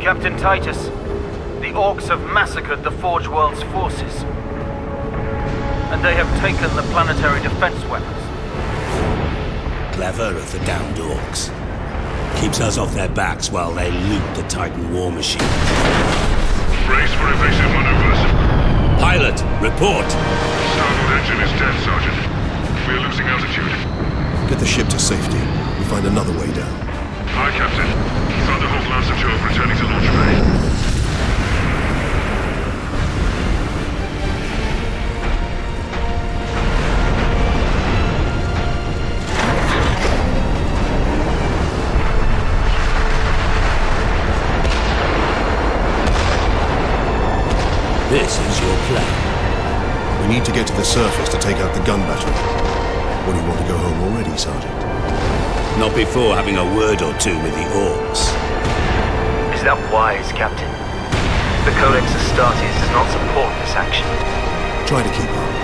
Captain Titus, the Orcs have massacred the Forge World's forces. And they have taken the planetary defense weapons. Clever of the downed Orcs. Keeps us off their backs while they loot the Titan war machine. Brace for evasive maneuvers. Pilot, report! Starboard engine is dead, Sergeant. We are losing altitude. Get the ship to safety. We'll find another way down. Aye, Captain. Thunderhawk Lancer 12 returning to launch bay. This is your plan. We need to get to the surface to take out the gun battery. What, do you want to go home already, Sergeant? Not before having a word or two with the Orcs. Is that wise, Captain? The Codex Astartes does not support this action. Try to keep up.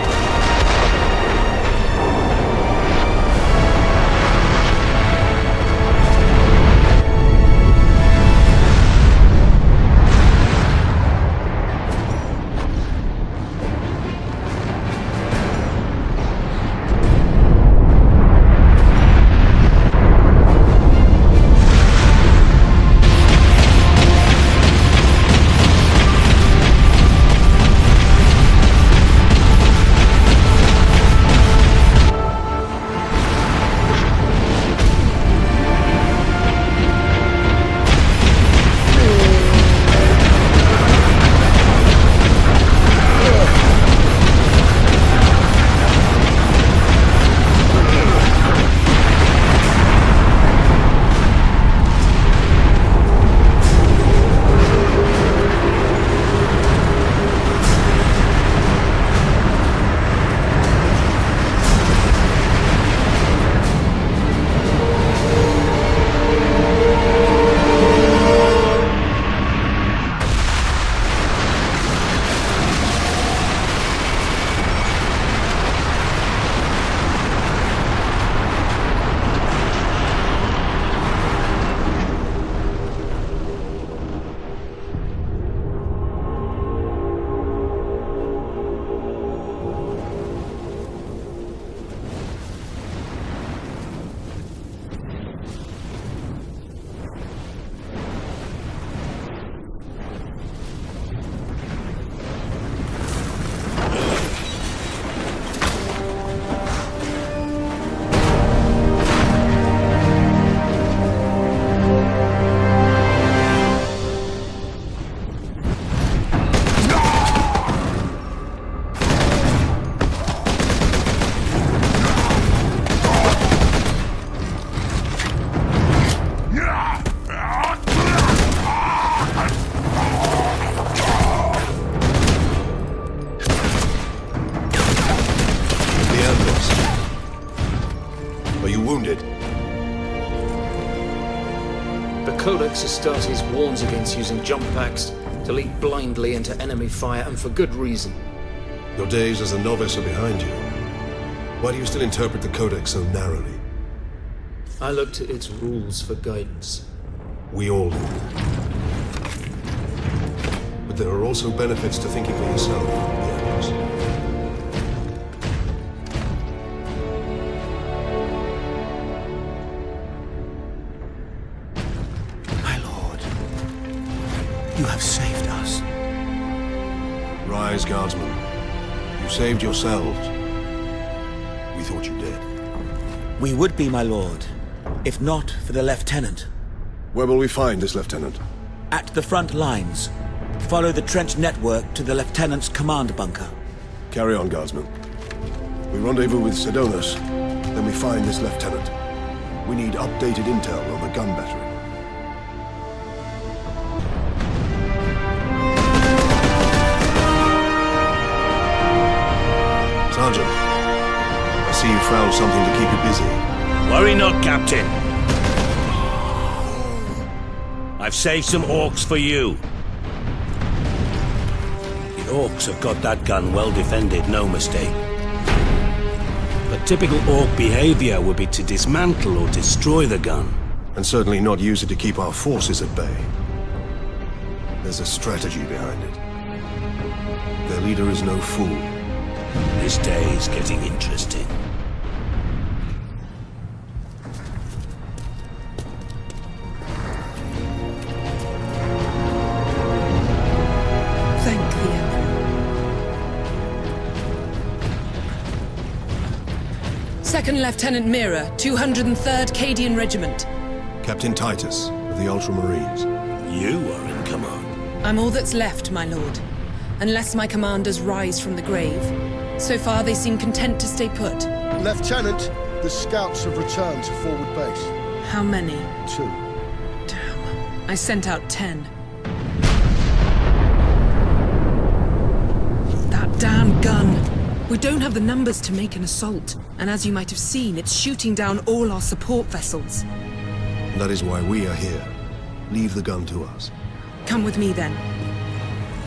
you wounded? The Codex Astartes warns against using jump packs to leap blindly into enemy fire, and for good reason. Your days as a novice are behind you. Why do you still interpret the Codex so narrowly? I look to its rules for guidance. We all do. But there are also benefits to thinking for yourself, Yes. My lord, you have saved us. Rise, guardsmen. You saved yourselves. We thought you did. We would be, my lord, if not for the lieutenant. Where will we find this lieutenant? At the front lines. Follow the trench network to the lieutenant's command bunker. Carry on, guardsmen. We rendezvous with Sidonus, then we find this lieutenant. We need updated intel on the gun battery. Sergeant, I see you found something to keep you busy. Worry not, Captain. I've saved some orcs for you. The orcs have got that gun well defended, no mistake. But typical orc behavior would be to dismantle or destroy the gun. And certainly not use it to keep our forces at bay. There's a strategy behind it. Their leader is no fool. This day is getting interesting. Thank the Emperor. 2nd Lieutenant Mira, 203rd Cadian Regiment. Captain Titus, of the Ultramarines. You are in command. I'm all that's left, my lord. Unless my commanders rise from the grave. So far, they seem content to stay put. Lieutenant, the scouts have returned to forward base. How many? 2. Damn. I sent out 10. That damn gun. We don't have the numbers to make an assault. And as you might have seen, it's shooting down all our support vessels. That is why we are here. Leave the gun to us. Come with me, then.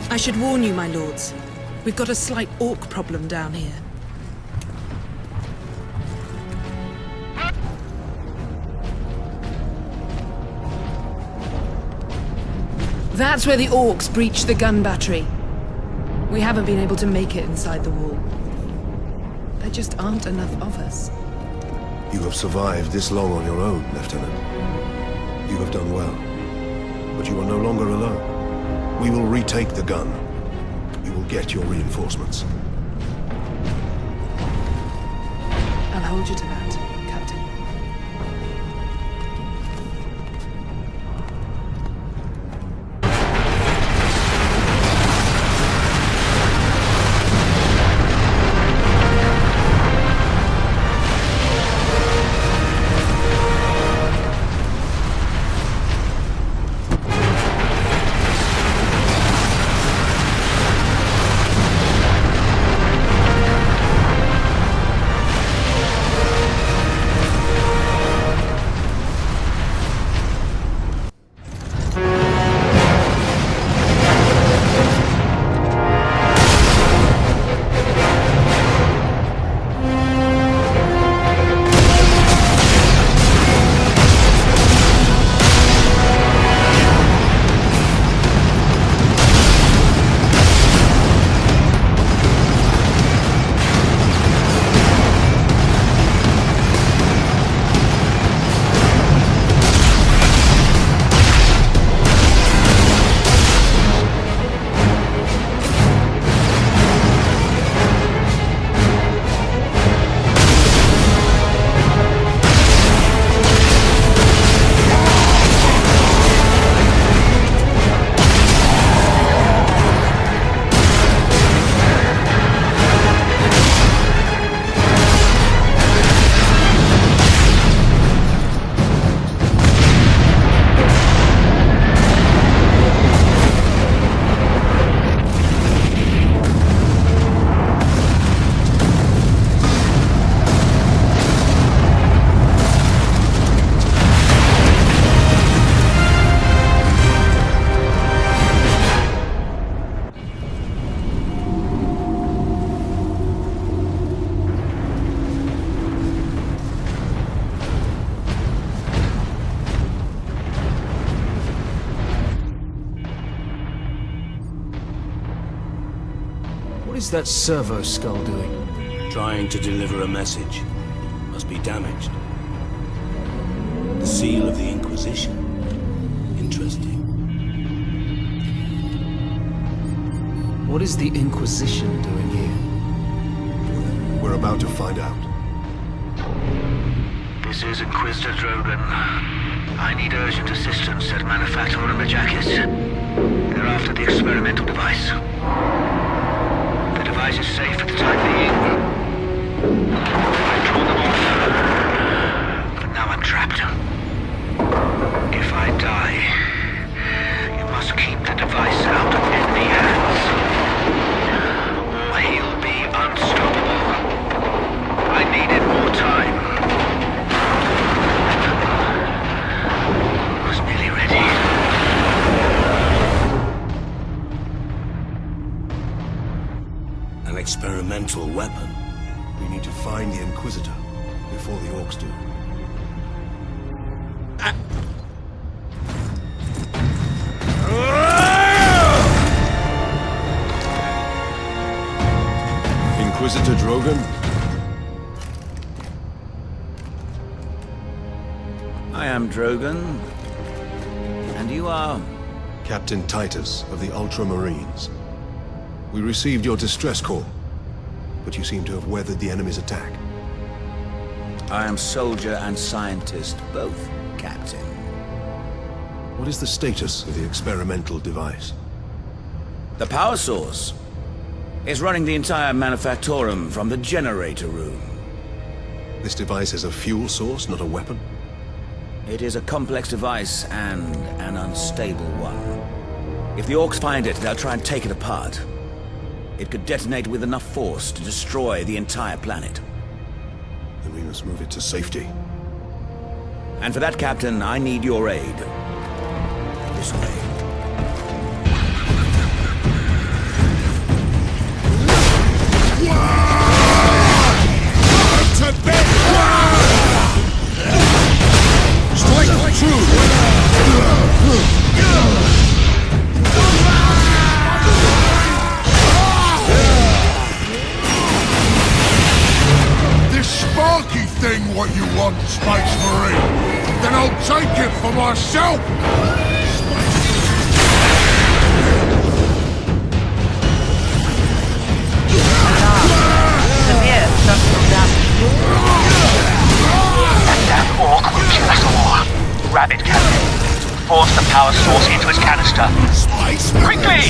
I should warn you, my lords. We've got a slight orc problem down here. That's where the orcs breached the gun battery. We haven't been able to make it inside the wall. There just aren't enough of us. You have survived this long on your own, Lieutenant. You have done well. But you are no longer alone. We will retake the gun. You will get your reinforcements. I'll hold you to that, Captain. What's that servo skull doing? Trying to deliver a message. Must be damaged. The seal of the Inquisition. Interesting. What is the Inquisition doing here? We're about to find out. This is Inquisitor Drogan. I need urgent assistance at Manufactorum Majakis. They're after the experimental device. The device is safe for the time being. I've drawn them off, but now I'm trapped. If I die, you must keep the device out of enemy hands, or he'll be unstoppable. I needed more time. I was nearly ready. An experimental weapon. We need to find the Inquisitor before the Orcs do. Inquisitor Drogan? I am Drogan. And you are? Captain Titus of the Ultramarines. We received your distress call, but you seem to have weathered the enemy's attack. I am soldier and scientist, both, Captain. What is the status of the experimental device? The power source is running the entire Manufactorum from the generator room. This device is a fuel source, not a weapon? It is a complex device and an unstable one. If the Orcs find it, they'll try and take it apart. It could detonate with enough force to destroy the entire planet. Then we must move it to safety. And for that, Captain, I need your aid. This way. Strike true! Sparky thing what you want, Space Marine? Then I'll take it for myself! That Orc will kill us all. Grab it, Captain. Force the power source into its canister. Quickly!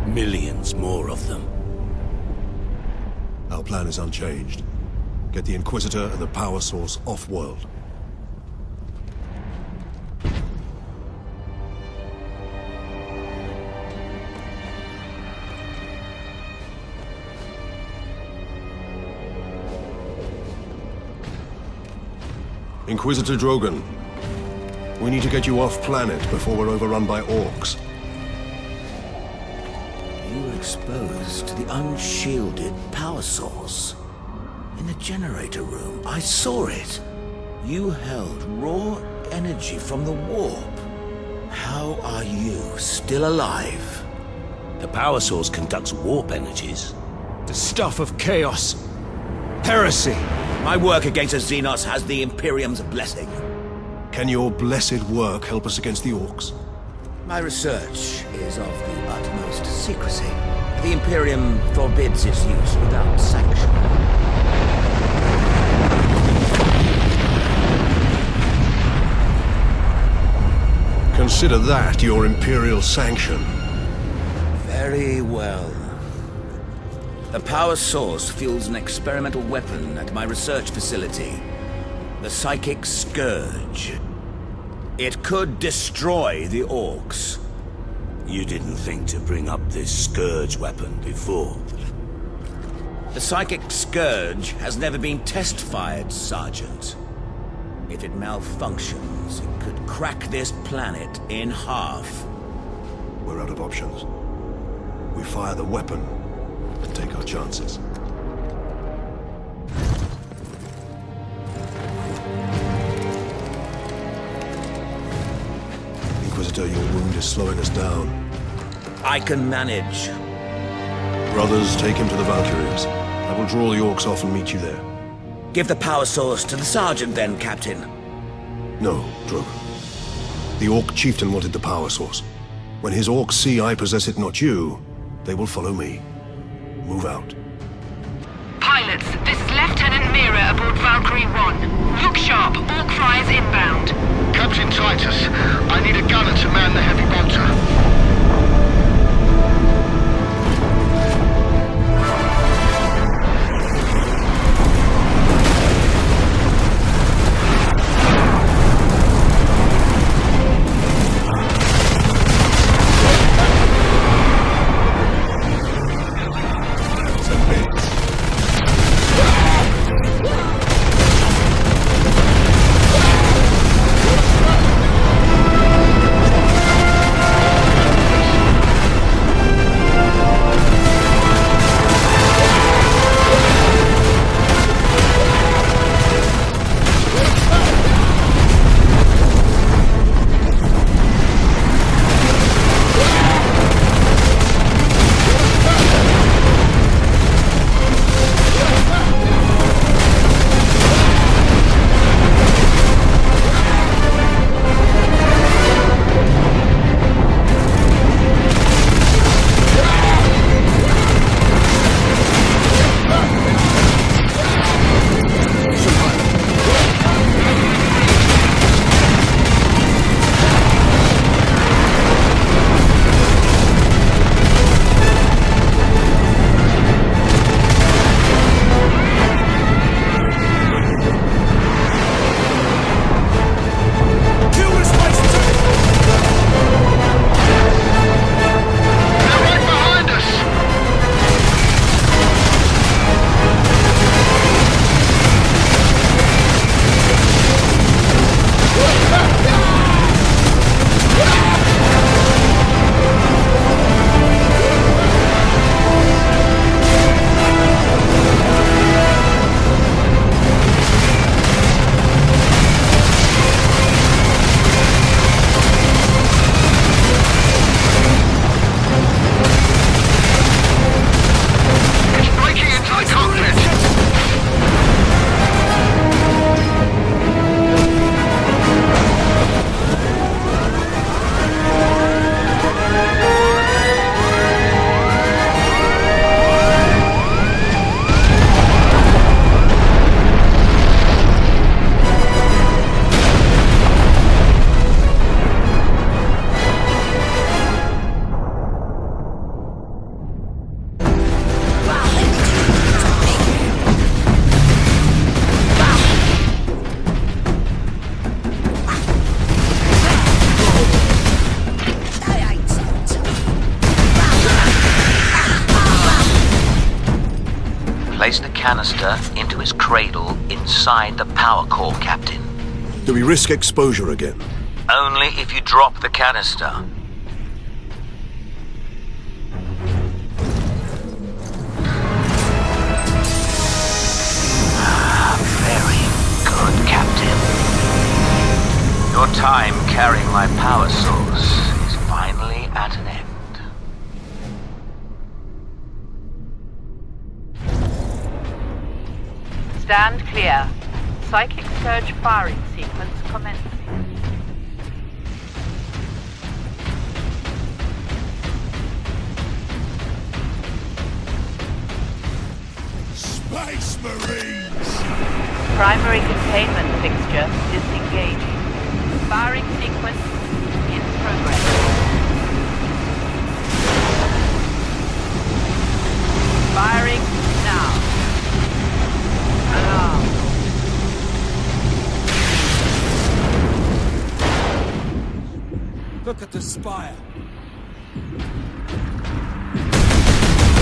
Millions more of them. Our plan is unchanged. Get the Inquisitor and the power source off-world. Inquisitor Drogon, we need to get you off planet before we're overrun by orcs. You were exposed to the unshielded power source. In the generator room, I saw it. You held raw energy from the warp. How are you still alive? The power source conducts warp energies. The stuff of chaos. Heresy. My work against the Xenos has the Imperium's blessing. Can your blessed work help us against the orcs? My research is of the utmost secrecy. The Imperium forbids its use without sanction. Consider that your Imperial sanction. Very well. The power source fuels an experimental weapon at my research facility. The Psychic Scourge. It could destroy the orcs. You didn't think to bring up this Scourge weapon before. The Psychic Scourge has never been test-fired, Sergeant. If it malfunctions, it could crack this planet in half. We're out of options. We fire the weapon and take our chances. Inquisitor, your wound is slowing us down. I can manage. Brothers, take him to the Valkyries. I will draw the orcs off and meet you there. Give the power source to the Sergeant then, Captain. No, Drogon. The Orc Chieftain wanted the power source. When his orcs see I possess it, not you, they will follow me. Move out. Pilots, this is Lieutenant Mira aboard Valkyrie 1. Look sharp, Orc flyers inbound. Captain Titus, I need a gunner to man the heavy bolter. Place the canister into his cradle inside the power core, Captain. Do we risk exposure again? Only if you drop the canister. Very good, Captain. Your time carrying my power source is finally at an end. Stand clear. Cyclic surge firing sequence commencing. Space Marines! Primary containment fixture disengaging. Firing sequence in progress. Firing now. Alarm. Look at the spire.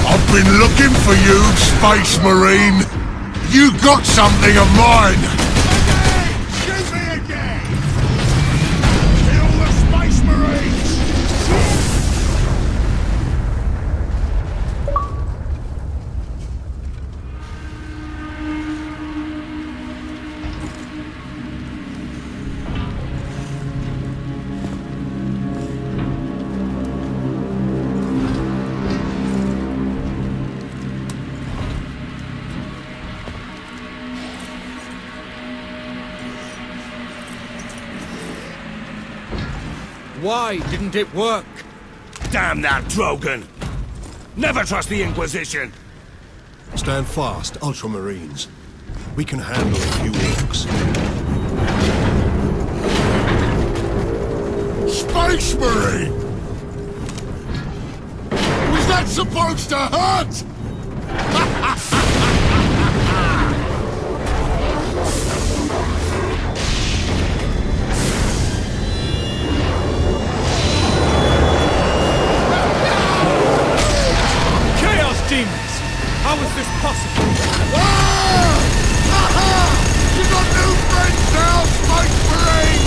I've been looking for you, Space Marine! You got something of mine! Again! Shoot me again! Kill the Space Marines! Why didn't it work? Damn that Drogon! Never trust the Inquisition! Stand fast, Ultramarines. We can handle a few orcs. Space Marine! Was that supposed to hurt? Chaos demons! How is this possible? You got new friends now, Space Marine!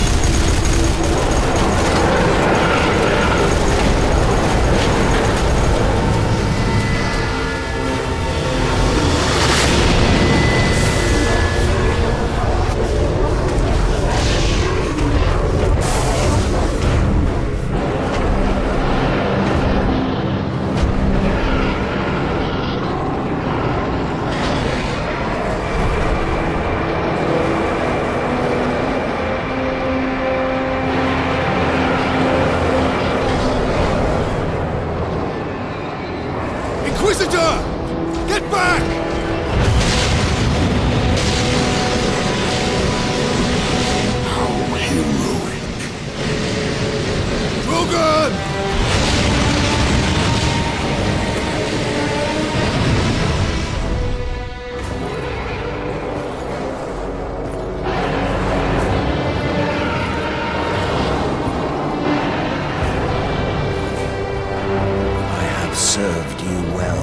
Inquisitor! Get back! How heroic. Drogon! I have served you well,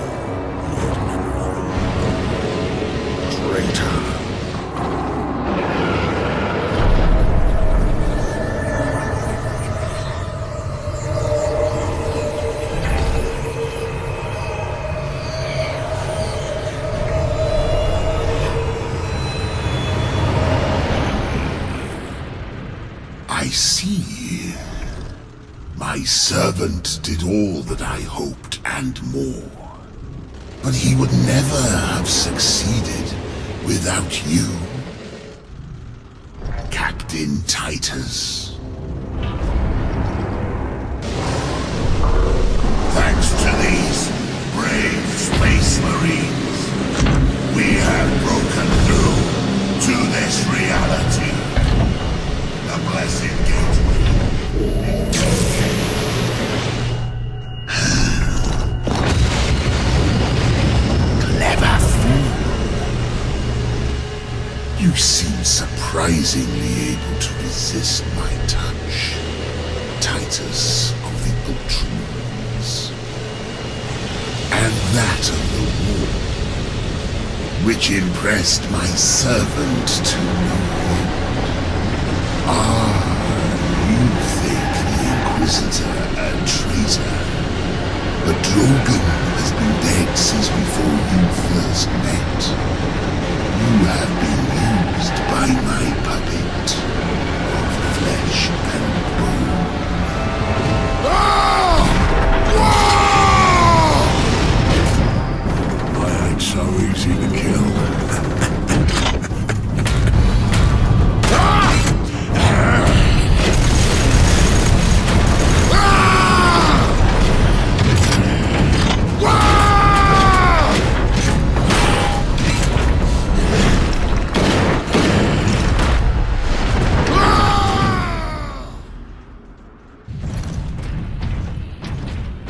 Lord Nimrod. Traitor. I see. My servant did all that I hoped and more. But he would never have succeeded without you, Captain Titus. Thanks to these brave Space Marines, we have broken through to this reality. The blessed gateway. Clever fool. You seem surprisingly able to resist my touch, Titus of the Ultramarines. And that of the war, which impressed my servant to no end. You think the Inquisitor a traitor? But Drogon has been dead since before you first met. You have been used by my puppet of flesh and bone. I ain't so easy to kill.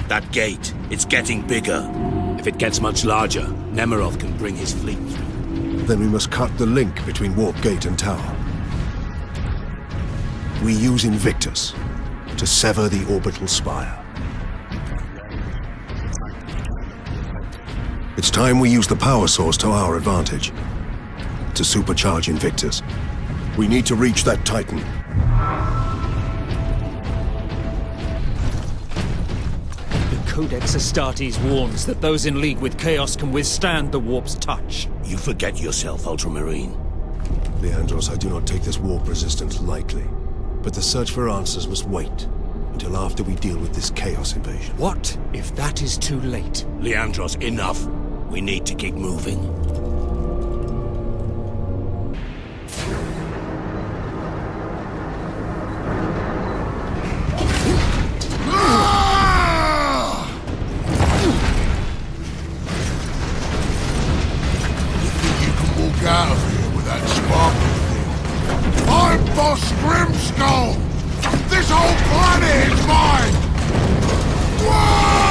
That gate, it's getting bigger. If it gets much larger, Nemeroth can bring his fleet through. Then we must cut the link between Warp Gate and Tower. We use Invictus to sever the orbital spire. It's time we use the power source to our advantage. To supercharge Invictus, we need to reach that Titan. Codex Astartes warns that those in league with Chaos can withstand the warp's touch. You forget yourself, Ultramarine. Leandros, I do not take this warp resistance lightly. But the search for answers must wait until after we deal with this Chaos invasion. What if that is too late? Leandros, enough. We need to keep moving. Out of here with that sparkling thing. I'm Boss Grimskull! This whole planet is mine! Whoa!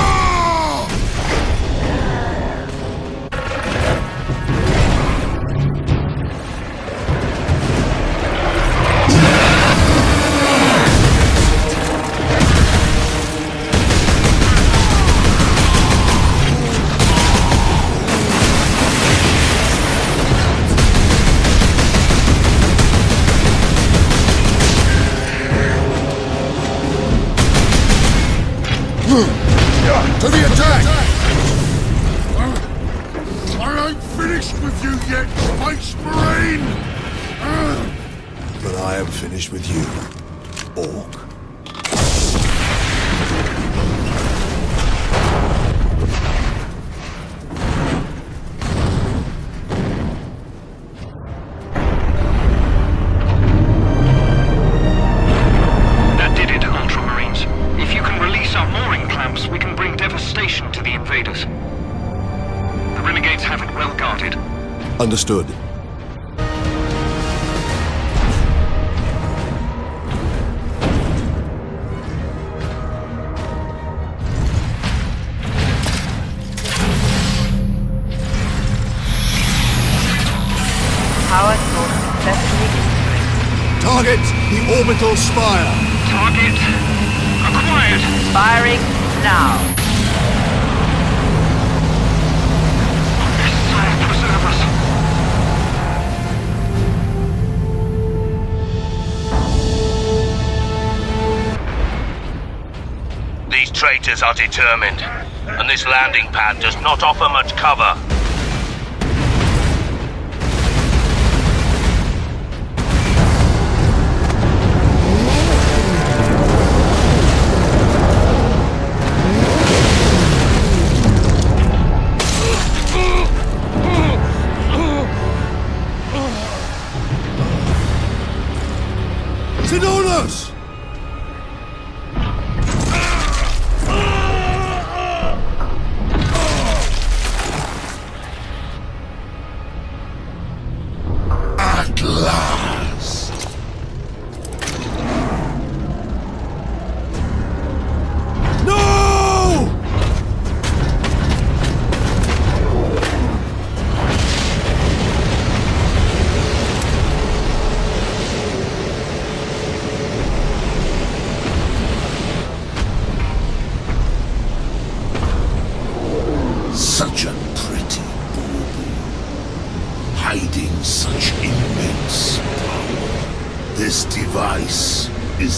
To the attack! I ain't finished with you yet, Space Marine! But I am finished with you, Orc. That did it, Ultramarines. If you can release our mooring clamps, we can bring devastation to the invaders. The renegades have it well guarded. Understood. Power source successfully integrated. Target the orbital spire. Target acquired. Firing now. Messiah, preserve us. These traitors are determined, and this landing pad does not offer much cover. Sidonis!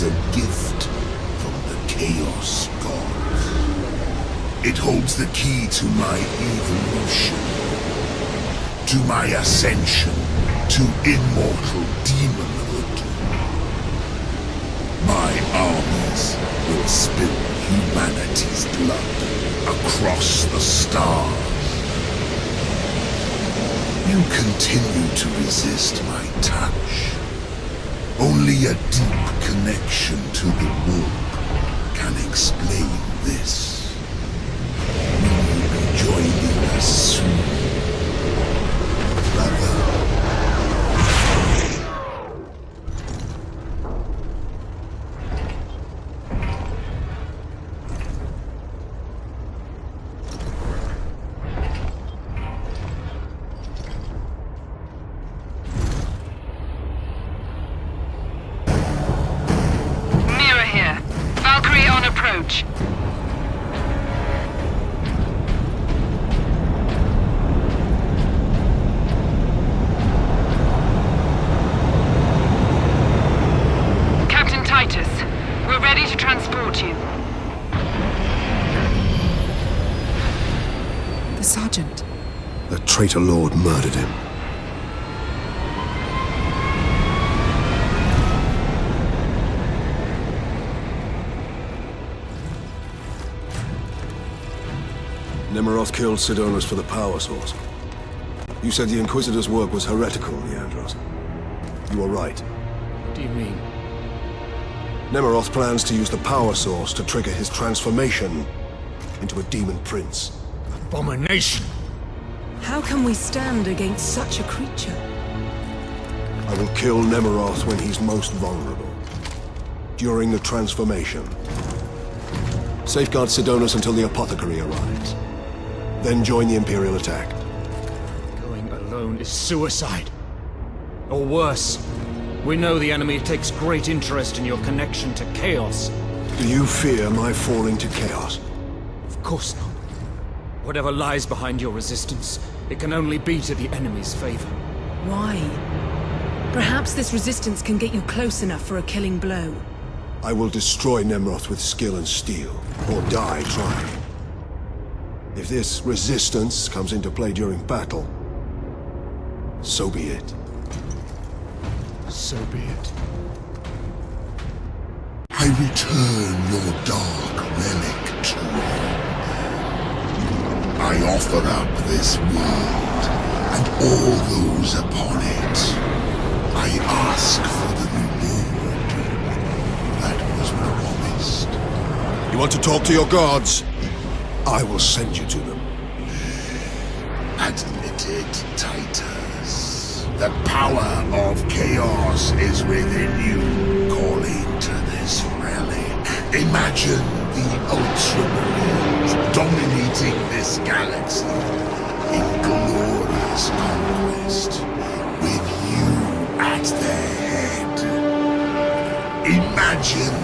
a gift from the Chaos Gods. It holds the key to my evolution, to my ascension, to immortal demonhood. My armies will spill humanity's blood across the stars. You continue to resist my touch. Only a deep connection to the warp can explain this. Will you be joining us soon, brother? Approach. Captain Titus, we're ready to transport you. The Sergeant. The traitor lord murdered him. Nemiroth killed Sidonus for the power source. You said the Inquisitor's work was heretical, Leandros. You were right. What do you mean? Nemiroth plans to use the power source to trigger his transformation into a demon prince. Abomination! How can we stand against such a creature? I will kill Nemiroth when he's most vulnerable. During the transformation. Safeguard Sidonus until the apothecary arrives. Then join the Imperial attack. Going alone is suicide. Or worse, we know the enemy takes great interest in your connection to Chaos. Do you fear my falling to Chaos? Of course not. Whatever lies behind your resistance, it can only be to the enemy's favor. Why? Perhaps this resistance can get you close enough for a killing blow. I will destroy Nemiroth with skill and steel, or die trying. If this resistance comes into play during battle, so be it. So be it. I return your dark relic to you. I offer up this world and all those upon it. I ask for the reward that was promised. You want to talk to your gods? I will send you to them. Admit it, Titus. The power of chaos is within you, calling to this relic. Imagine the Ultramarines dominating this galaxy in glorious conquest, with you at their head. Imagine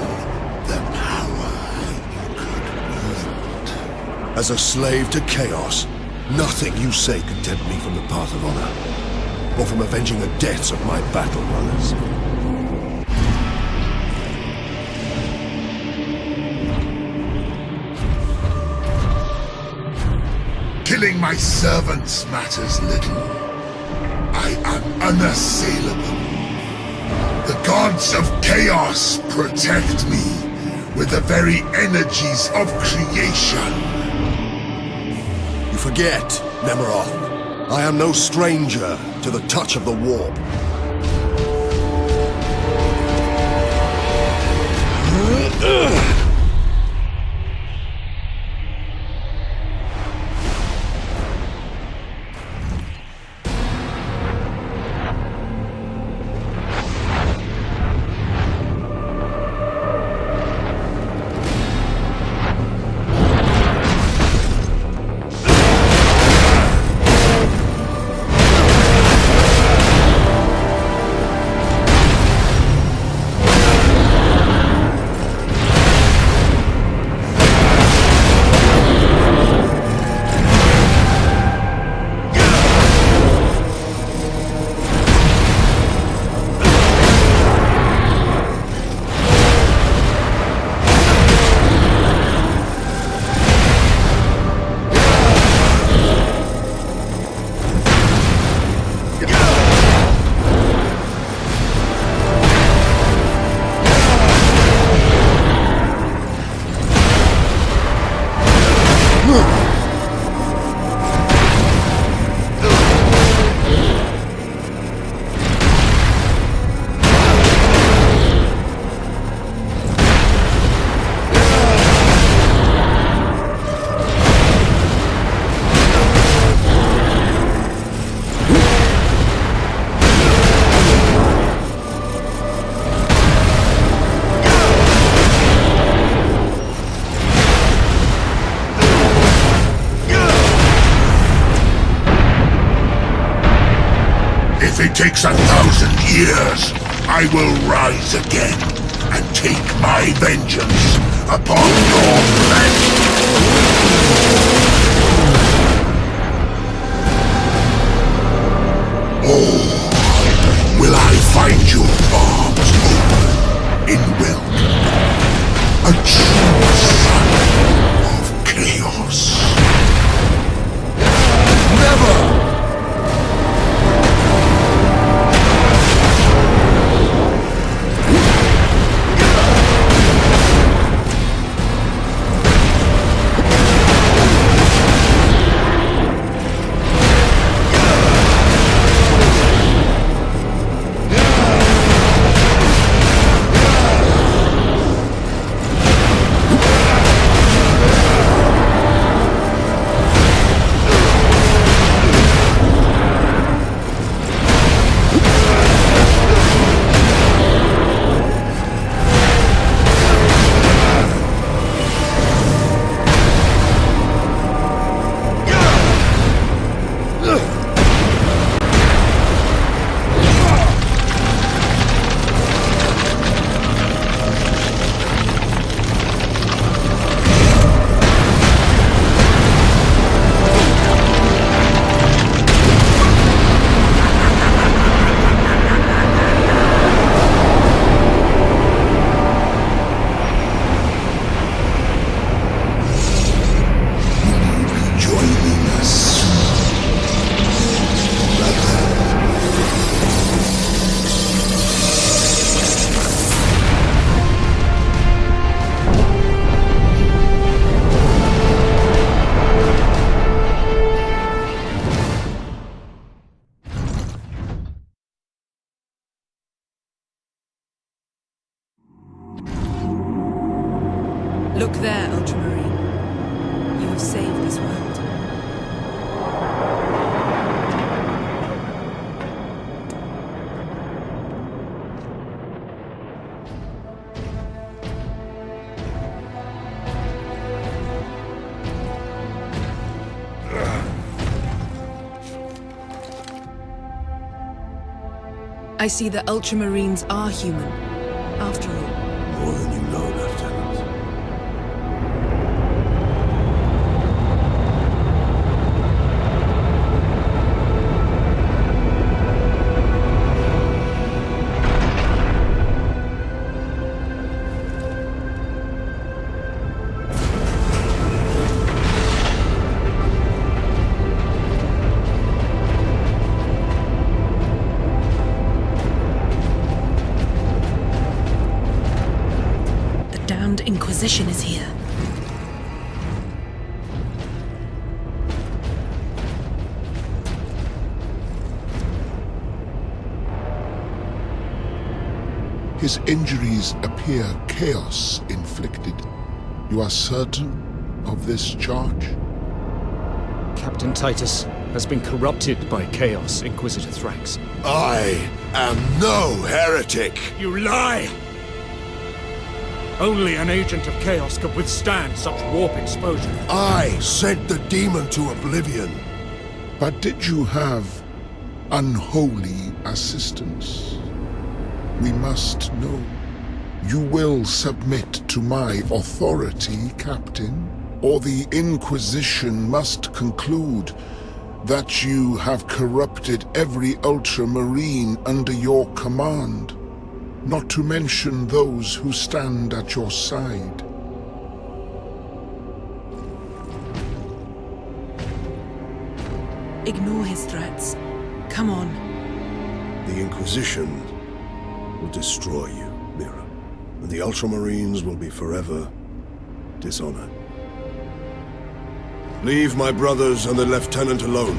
the power you could wield. As a slave to chaos, nothing you say can tempt me from the path of honor, or from avenging the deaths of my battle brothers. Killing my servants matters little. I am unassailable. The gods of chaos protect me with the very energies of creation. You forget, Nemiroth. I am no stranger to the touch of the warp. If it takes 1,000 years, I will rise again and take my vengeance upon your flesh. Or will I find your arms open in welcome? A true son of chaos. Never! Look there, Ultramarine. You have saved this world. I see the Ultramarines are human, after all. More than you know, Lieutenant. Inquisition is here. His injuries appear chaos inflicted. You are certain of this charge? Captain Titus has been corrupted by chaos, Inquisitor Thrax. I am no heretic! You lie! Only an agent of chaos could withstand such warp exposure. I sent the demon to oblivion. But did you have unholy assistance? We must know. You will submit to my authority, Captain, or the Inquisition must conclude that you have corrupted every Ultramarine under your command. Not to mention those who stand at your side. Ignore his threats. Come on. The Inquisition will destroy you, Mira. And the Ultramarines will be forever dishonored. Leave my brothers and the Lieutenant alone.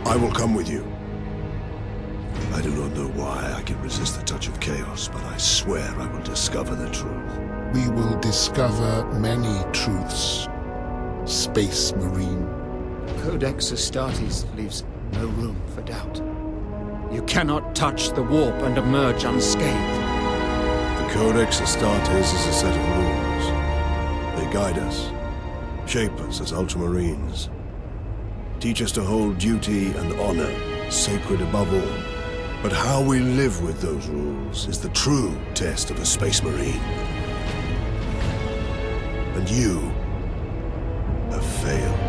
I will come with you. I do not know why I can resist the touch of chaos, but I swear I will discover the truth. We will discover many truths, Space Marine. Codex Astartes leaves no room for doubt. You cannot touch the warp and emerge unscathed. The Codex Astartes is a set of rules. They guide us, shape us as Ultramarines, teach us to hold duty and honor sacred above all. But how we live with those rules is the true test of a Space Marine. And you have failed.